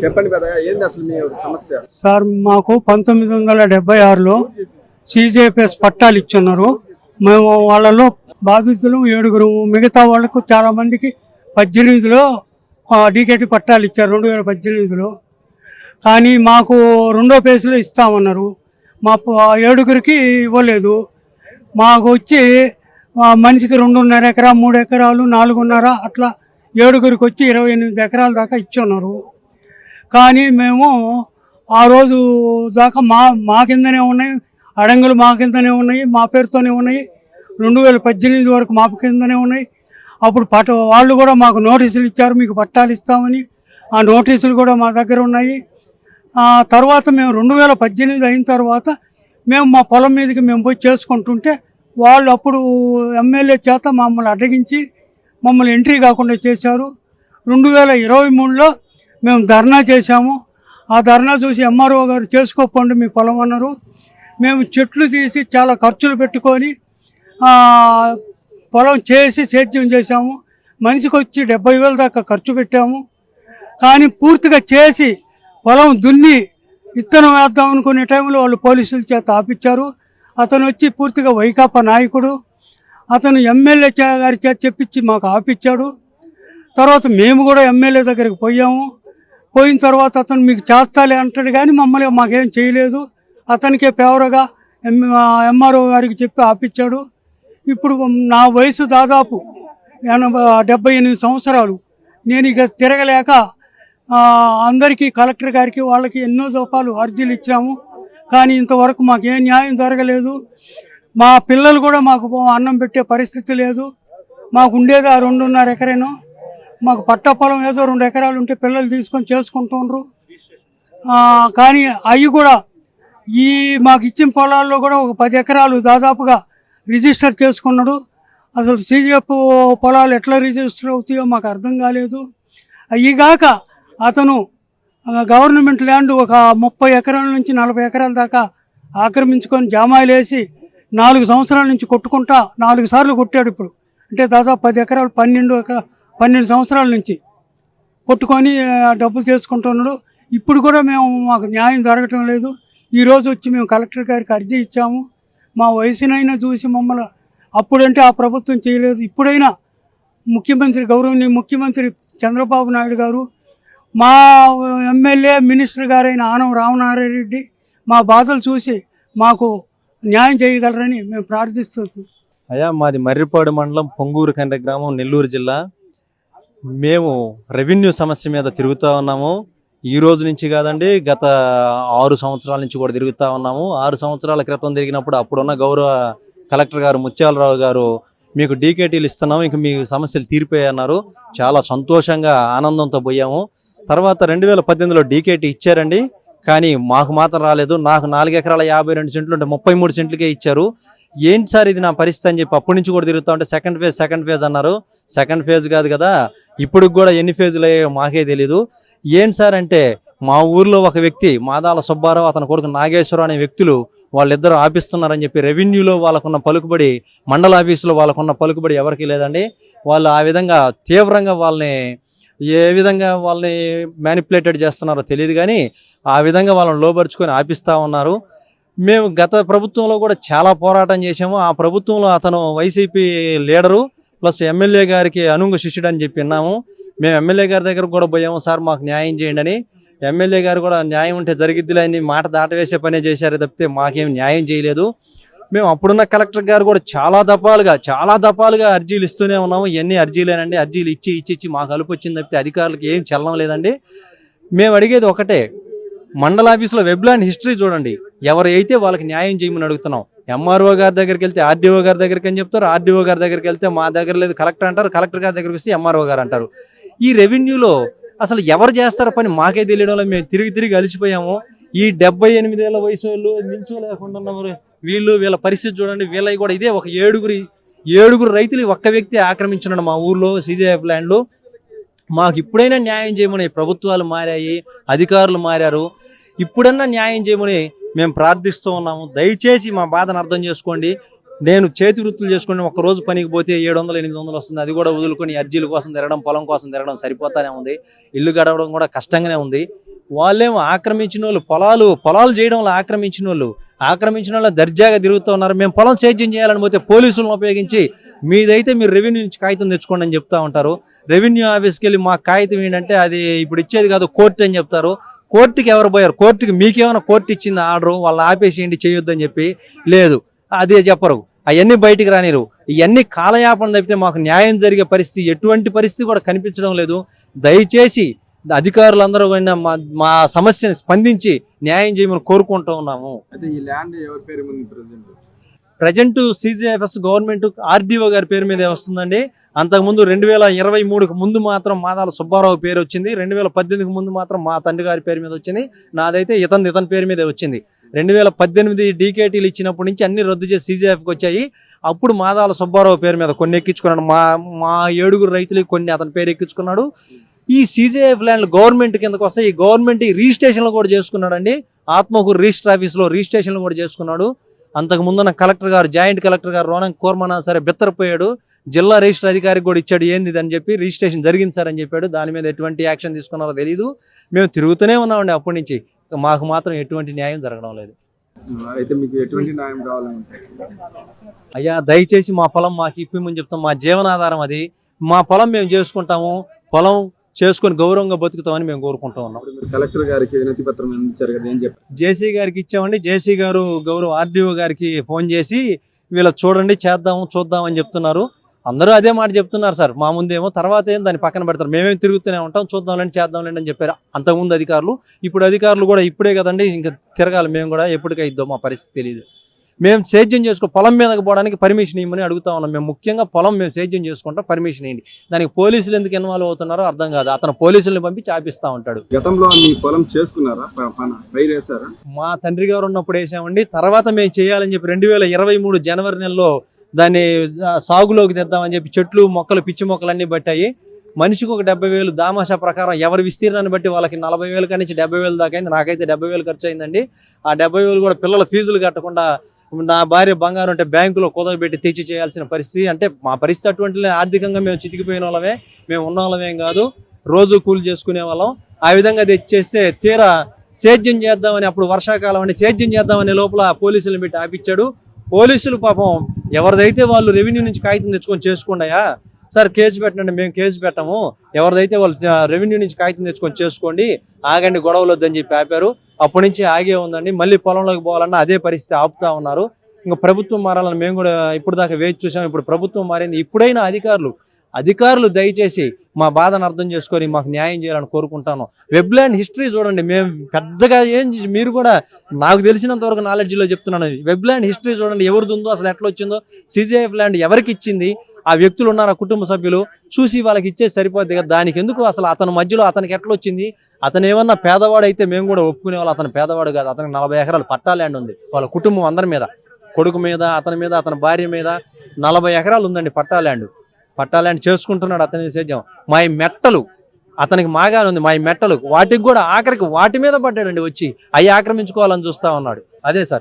చెప్పండి పెద్దగా, ఏంది అసలు మీ సమస్య? సార్, మాకు 1976లో CJFS పట్టాలు ఇచ్చున్నారు. మేము వాళ్ళలో బాధితులు 7. మిగతా వాళ్ళకు చాలా మందికి 18లో డీకేటీ పట్టాలు ఇచ్చారు 2018లో. కానీ మాకు 2వ ఫేజ్లో ఇస్తామన్నారు. మా 7 ఇవ్వలేదు. మాకు వచ్చి మనిషికి 2.5 ఎకరా, 3 ఎకరాలు, 4.5 అట్లా 7 వచ్చి 28 ఎకరాల దాకా ఇచ్చున్నారు. కానీ మేము ఆ రోజు దాకా మా కిందనే ఉన్నాయి, అడంగులు మా కిందనే ఉన్నాయి, మా పేరుతోనే ఉన్నాయి. 2018 వరకు మా కిందనే ఉన్నాయి. అప్పుడు వాళ్ళు కూడా మాకు నోటీసులు ఇచ్చారు, మీకు పట్టాలు ఇస్తామని. ఆ నోటీసులు కూడా మా దగ్గర ఉన్నాయి. తర్వాత మేము 2018 అయిన తర్వాత మేము మా పొలం మీదకి మేము పోయి చేసుకుంటుంటే వాళ్ళు అప్పుడు ఎమ్మెల్యే చేత మమ్మల్ని అడ్డగించి మమ్మల్ని ఎంట్రీ కాకుండా చేశారు. 2023లో మేము ధర్నా చేశాము. ఆ ధర్నా చూసి MRO గారు చేసుకోకండి మీ పొలం అన్నారు. మేము చెట్లు తీసి చాలా ఖర్చులు పెట్టుకొని పొలం చేసి సేద్యం చేశాము. మనిషికి వచ్చి 70,000 దాకా ఖర్చు పెట్టాము. కానీ పూర్తిగా చేసి పొలం దున్ని విత్తనం వేద్దాం అనుకునే టైంలో వాళ్ళు పోలీసుల చేత ఆపిచ్చారు. అతను వచ్చి పూర్తిగా వైకాపా నాయకుడు. అతను ఎమ్మెల్యే గారి చేత చెప్పించి మాకు ఆపిచ్చాడు. తర్వాత మేము కూడా ఎమ్మెల్యే దగ్గరికి పోయాము. పోయిన తర్వాత అతను మీకు చేస్తాలే అంటాడు, కానీ మమ్మల్ని మాకేం చేయలేదు. అతనికే ఫేవర్గా MRO గారికి చెప్పి ఆపిచ్చాడు. ఇప్పుడు నా వయసు దాదాపు 78 సంవత్సరాలు. నేను ఇక తిరగలేక అందరికీ, కలెక్టర్ గారికి, వాళ్ళకి ఎన్నో దఫాలు అర్జీలు ఇచ్చాము. కానీ ఇంతవరకు మాకు ఏ న్యాయం జరగలేదు. మా పిల్లలు కూడా మాకు అన్నం పెట్టే పరిస్థితి లేదు. మాకు ఉండేది ఆ 2.5 ఎకరేను. మాకు పట్ట పొలం ఏదో 2 ఎకరాలు ఉంటే పిల్లలు తీసుకొని చేసుకుంటుండ్రు. కానీ అవి కూడా మాకు ఇచ్చిన పొలాల్లో కూడా ఒక 10 ఎకరాలు దాదాపుగా రిజిస్టర్ చేసుకున్నాడు. అసలు CJF పొలాలు ఎట్లా రిజిస్టర్ అవుతాయో మాకు అర్థం కాలేదు. అయ్యిగాక అతను గవర్నమెంట్ ల్యాండ్ ఒక 30 ఎకరాల నుంచి 40 ఎకరాల దాకా ఆక్రమించుకొని జామాయిలు వేసి 4 సంవత్సరాల నుంచి కొట్టుకుంటా 4 సార్లు కొట్టాడు. ఇప్పుడు అంటే దాదాపు 10 ఎకరాలు 12 సంవత్సరాల నుంచి కొట్టుకొని డబ్బులు చేసుకుంటున్నాడు. ఇప్పుడు కూడా మాకు న్యాయం జరగటం లేదు. ఈరోజు వచ్చి మేము కలెక్టర్ గారికి అర్జీ ఇచ్చాము. మా వయసునైనా చూసి మమ్మల్ని, అప్పుడంటే ఆ ప్రభుత్వం చేయలేదు, ఇప్పుడైనా గౌరవనీయ ముఖ్యమంత్రి చంద్రబాబు నాయుడు గారు, మా ఎమ్మెల్యే మినిస్టర్ గారైన ఆనం రామనారాయణ రెడ్డి మా బాధలు చూసి మాకు న్యాయం చేయగలరని మేము ప్రార్థిస్తున్నాం. అయ్యా, మాది మర్రిపాడు మండలం, పొంగూరు కండ్రి గ్రామం, నెల్లూరు జిల్లా. మేము రెవెన్యూ సమస్య మీద తిరుగుతూ ఉన్నాము. ఈ రోజు నుంచి కాదండి, గత 6 సంవత్సరాల నుంచి కూడా తిరుగుతూ ఉన్నాము. 6 సంవత్సరాల క్రితం తిరిగినప్పుడు అప్పుడున్న గౌరవ కలెక్టర్ గారు ముత్యాలరావు గారు మీకు డీకేటీలు ఇస్తున్నాం, ఇంక మీ సమస్యలు తీరిపోయాయన్నారు. చాలా సంతోషంగా ఆనందంతో పోయాము. తర్వాత 2018లో డీకేటీ ఇచ్చారండి, కానీ మాకు మాత్రం రాలేదు. నాకు 4 ఎకరాల 52 సెంట్లు ఉంటే 33 సెంట్లకే ఇచ్చారు. ఏంటి సార్ ఇది నా పరిస్థితి అని చెప్పి అప్పటి నుంచి కూడా తిరుగుతూ ఉంటే సెకండ్ ఫేజ్ అన్నారు. సెకండ్ ఫేజ్ కాదు కదా, ఇప్పుడు కూడా ఎన్ని ఫేజులు అయ్యాయో మాకే తెలీదు. ఏంటి సార్ అంటే, మా ఊర్లో ఒక వ్యక్తి మాదాల సుబ్బారావు, అతని కొడుకు నాగేశ్వరరావు అనే వ్యక్తులు వాళ్ళిద్దరూ ఆపిస్తున్నారని చెప్పి రెవెన్యూలో వాళ్ళకున్న పలుకుబడి, మండల ఆఫీసులో వాళ్ళకున్న పలుకుబడి ఎవరికీ లేదండి. వాళ్ళు ఆ విధంగా తీవ్రంగా ఏ విధంగా వాళ్ళని మ్యానిపులేటెడ్ చేస్తున్నారో తెలియదు, కానీ ఆ విధంగా వాళ్ళని లోబరుచుకొని ఆపిస్తూ ఉన్నారు. మేము గత ప్రభుత్వంలో కూడా చాలా పోరాటం చేసాము. ఆ ప్రభుత్వంలో అతను వైసీపీ లీడరు ప్లస్ ఎమ్మెల్యే గారికి అనుంగ శిష్యుడు అని చెప్పి విన్నాము. మేము ఎమ్మెల్యే గారి దగ్గర కూడా పోయాము, సార్ మాకు న్యాయం చేయండి అని. ఎమ్మెల్యే గారు కూడా న్యాయం ఉంటే జరిగిద్దిలే అని మాట దాటవేసే పనే చేశారు తప్పితే మాకేం న్యాయం చేయలేదు. మేము అప్పుడున్న కలెక్టర్ గారు కూడా చాలా దఫాలుగా అర్జీలు ఇస్తూనే ఉన్నాము. ఇవన్నీ అర్జీలేనండి, అర్జీలు ఇచ్చి మాకు అలుపు వచ్చింది తప్పితే అధికారులకు ఏం చల్లడం లేదండి. మేము అడిగేది ఒకటే, మండల ఆఫీసులో వెబ్లాండ్ హిస్టరీ చూడండి. ఎవరైతే వాళ్ళకి న్యాయం చేయమని అడుగుతున్నాం. ఎంఆర్ఓ గారి దగ్గరికి వెళ్తే ఆర్డీఓ గారి దగ్గరికి అని చెప్తారు. ఆర్డీఓ గారి దగ్గరికి వెళ్తే మా దగ్గర లేదు కలెక్టర్ అంటారు. కలెక్టర్ గారి దగ్గరికి వస్తే ఎంఆర్ఓ గారు అంటారు. ఈ రెవెన్యూలో అసలు ఎవరు చేస్తారో పని మాకే తెలియడంలో మేము తిరిగి అలిసిపోయాము. ఈ 78 ఏళ్ళ వయసు వాళ్ళు నిల్చోలేకుండా ఉన్నారు. వీళ్ళ పరిస్థితి చూడండి. వీళ్ళకి కూడా ఇదే ఒక ఏడుగురు రైతులు ఒక్క వ్యక్తి ఆక్రమించున్నాడు మా ఊర్లో సీజేఎఫ్ ల్యాండ్లో. మాకు ఇప్పుడైనా న్యాయం చేయమని ప్రభుత్వాలు మారాయి, అధికారులు మారారు. ఇప్పుడన్నా న్యాయం చేయమని మేము ప్రార్థిస్తూ ఉన్నాము. దయచేసి మా బాధను అర్థం చేసుకోండి. నేను చేతి వృత్తులు చేసుకుని ఒక్కరోజు పనికి పోతే 700-800 వస్తుంది. అది కూడా వదులుకొని అర్జీల కోసం తిరగడం, పొలం కోసం తిరగడం సరిపోతానే ఉంది. ఇల్లు గడవడం కూడా కష్టంగానే ఉంది. వాళ్ళేమో ఆక్రమించిన పొలాలు చేయడంలో ఆక్రమించిన వాళ్ళు దర్జాగా తిరుగుతూ ఉన్నారు. మేము పొలం సేద్యం చేయాలని పోతే పోలీసులను ఉపయోగించి మీదైతే మీరు రెవెన్యూ నుంచి కాగితం తెచ్చుకోండి అని చెప్తా ఉంటారు. రెవెన్యూ ఆఫీస్కి వెళ్ళి మా కాగితం ఏంటంటే అది ఇప్పుడు ఇచ్చేది కాదు కోర్టు అని చెప్తారు. కోర్టుకి ఎవరు పోయారు? కోర్టుకి మీకేమైనా కోర్టు ఇచ్చింది ఆర్డరు వాళ్ళు ఆపేసేయండి చేయొద్దని చెప్పి? లేదు, అదే చెప్పరు. అవన్నీ బయటికి రానిరు. ఇవన్నీ కాలయాపన తప్పితే మాకు న్యాయం జరిగే పరిస్థితి ఎటువంటి పరిస్థితి కూడా కనిపించడం లేదు. దయచేసి అధికారులందరూ మా సమస్యని స్పందించి న్యాయం చేయమని కోరుకుంటూ ఉన్నాము. అయితే ఈ ల్యాండ్ ఎవరి పేరు మీద ప్రజెంట్ సీజీఎఫ్ఎస్ గవర్నమెంట్ ఆర్డీఓ గారి పేరు మీద వస్తుందండి. అంతకుముందు 2023కు ముందు మాత్రం మాదాల సుబ్బారావు పేరు వచ్చింది. 2018కు ముందు మాత్రం మా తండ్రి గారి పేరు మీద వచ్చింది. నాదైతే ఇతని పేరు మీదే వచ్చింది. 2018 డీకేటీలు ఇచ్చినప్పటి నుంచి అన్ని రద్దు చేసి సీజీఎఫ్కి వచ్చాయి. అప్పుడు మాదాల సుబ్బారావు పేరు మీద కొన్ని ఎక్కించుకున్నాడు. మా 7 రైతులకి కొన్ని అతని పేరు ఎక్కించుకున్నాడు. ఈ సీజేఎఫ్ ల్యాండ్ గవర్నమెంట్ కిందకు వస్తే ఈ గవర్నమెంట్ రిజిస్ట్రేషన్లు కూడా చేసుకున్నాడు అండి. ఆత్మకూరు రిజిస్టర్ ఆఫీస్లో రిజిస్ట్రేషన్లు కూడా చేసుకున్నాడు. అంతకు ముందున్న కలెక్టర్ గారు, జాయింట్ కలెక్టర్ గారు రోనం కోర్మనా సరే బెత్తరపోయాడు. జిల్లా రిజిస్టర్ అధికారికి కూడా ఇచ్చాడు ఏంది అని చెప్పి, రిజిస్ట్రేషన్ జరిగింది సార్ అని చెప్పాడు. దాని మీద ఎటువంటి యాక్షన్ తీసుకున్నారో తెలియదు. మేము తిరుగుతూనే ఉన్నామండి అప్పటి నుంచి. మాకు మాత్రం ఎటువంటి న్యాయం జరగడం లేదు. అయితే మీకు ఎటువంటి న్యాయం కావాలంటే అయ్యా దయచేసి మా పొలం మాకు ఇప్పిమని చెప్తాం. మా జీవనాధారం అది. మా పొలం మేము చేసుకుంటాము. పొలం చేసుకొని గౌరవంగా బతుకుతామని మేము కోరుకుంటూ ఉన్నాం. కలెక్టర్ గారికి వినతి పత్రం ఇచ్చారు కదా, ఏం చెప్పారు? జేసీ గారికి ఇచ్చామండి. జేసీ గారు గౌరవ ఆర్డీఓ గారికి ఫోన్ చేసి వీళ్ళ చూడండి చూద్దాం అని చెప్తున్నారు. అందరూ అదే మాట చెప్తున్నారు సార్. మా ముందేమో తర్వాత ఏం దాన్ని పక్కన పెడతారు. మేమేం తిరుగుతూనే ఉంటాం, చూద్దాంలేండి చేద్దాంలేండి అని చెప్పారు అంతకుముందు అధికారులు. ఇప్పుడు అధికారులు కూడా ఇప్పుడే కదండి ఇంకా తిరగాలి. మేము కూడా ఎప్పటికైద్దో మా పరిస్థితి తెలియదు. మేము సేద్యం పొలం మీదకి పోవడానికి పర్మిషన్ ఇవ్వమని అడుగుతా ఉన్నాం. మేము ముఖ్యంగా పొలం మేము సేద్యం చేసుకుంటాం, పర్మిషన్ ఇవ్వండి. దానికి పోలీసులు ఎందుకు ఇన్వాల్వ్ అవుతున్నారో అర్థం కాదు. అతను పోలీసుల్ని పంపించి ఆపిస్తా ఉంటాడు. గతంలో మీ పొలం చేసుకున్నారా? వేసారా? మా తండ్రి గారు ఉన్నప్పుడు వేసామండి. తర్వాత మేము చేయాలని చెప్పి 2023 జనవరి నెలలో దాన్ని సాగులోకి తెద్దామని చెప్పి చెట్లు మొక్కలు పిచ్చి మొక్కలు అన్నీ పట్టాయి. మనిషికి ఒక 70,000 దామాషా ప్రకారం ఎవరి విస్తీర్ణాన్ని బట్టి వాళ్ళకి 40,000 కానీ 70,000 దాకా అయింది. నాకైతే 70,000 ఖర్చు అయిందండి. ఆ 70,000 కూడా పిల్లల ఫీజులు కట్టకుండా నా భార్య బంగారం అంటే బ్యాంకులో కుదవబెట్టి తెచ్చి చేయాల్సిన పరిస్థితి. అంటే మా పరిస్థితి అటువంటి ఆర్థికంగా మేము చితికిపోయిన వాళ్ళమే. మేము ఉన్న వాళ్ళమేం కాదు, రోజు కూలి చేసుకునే వాళ్ళం. ఆ విధంగా తెచ్చేస్తే తీరా సేద్యం చేద్దామని, అప్పుడు వర్షాకాలం అంటే సేద్యం చేద్దామనే లోపల పోలీసులను పెట్టి ఆపిచ్చాడు. పోలీసులు పాపం ఎవరిదైతే వాళ్ళు రెవెన్యూ నుంచి కాగితం తెచ్చుకొని చేసుకుండాయా సార్ కేసు పెట్టండి, మేము కేసు పెట్టాము, ఎవరిదైతే వాళ్ళు రెవెన్యూ నుంచి కాగితం తెచ్చుకొని చేసుకోండి, ఆగండి గొడవలు వద్దని చెప్పి ఆపారు. అప్పటి నుంచి ఆగే ఉందండి. మళ్ళీ పొలంలోకి పోవాలన్నా అదే పరిస్థితి ఆపుతా ఉన్నారు. ఇంకా ప్రభుత్వం మారాలని మేము కూడా ఇప్పుడు దాకా వేచి చూసాం. ఇప్పుడు ప్రభుత్వం మారింది. ఇప్పుడైనా అధికారులు దయచేసి మా బాధను అర్థం చేసుకొని మాకు న్యాయం చేయాలని కోరుకుంటాను. వెబ్లాండ్ హిస్టరీ చూడండి. మేము పెద్దగా మీరు కూడా నాకు తెలిసినంత వరకు నాలెడ్జ్లో చెప్తున్నాను. వెబ్లాండ్ హిస్టరీ చూడండి, ఎవరిది ఉందో అసలు ఎట్లా వచ్చిందో, సీజీఎఫ్ ల్యాండ్ ఎవరికి ఇచ్చింది, ఆ వ్యక్తులు ఉన్నారు, ఆ కుటుంబ సభ్యులు చూసి వాళ్ళకి ఇచ్చేసి సరిపోద్ది కదా. దానికి ఎందుకు అసలు అతని మధ్యలో అతనికి ఎట్లా వచ్చింది? అతను ఏమన్నా పేదవాడు అయితే మేము కూడా ఒప్పుకునే వాళ్ళు. అతను పేదవాడు కాదు. అతనికి 40 ఎకరాలు పట్టా ల్యాండ్ ఉంది. వాళ్ళ కుటుంబం అందరి మీద, కొడుకు మీద, అతని మీద, అతని భార్య మీద 40 ఎకరాలు ఉందండి పట్టా ల్యాండ్ చేసుకుంటున్నాడు అతని సేద్యం. మా మెట్టలు అతనికి మాగానే ఉంది. మా మెట్టలు వాటికి కూడా ఆఖరికి వాటి మీద పడ్డాడండి వచ్చి. అవి ఆక్రమించుకోవాలని చూస్తా ఉన్నాడు. అదే సార్.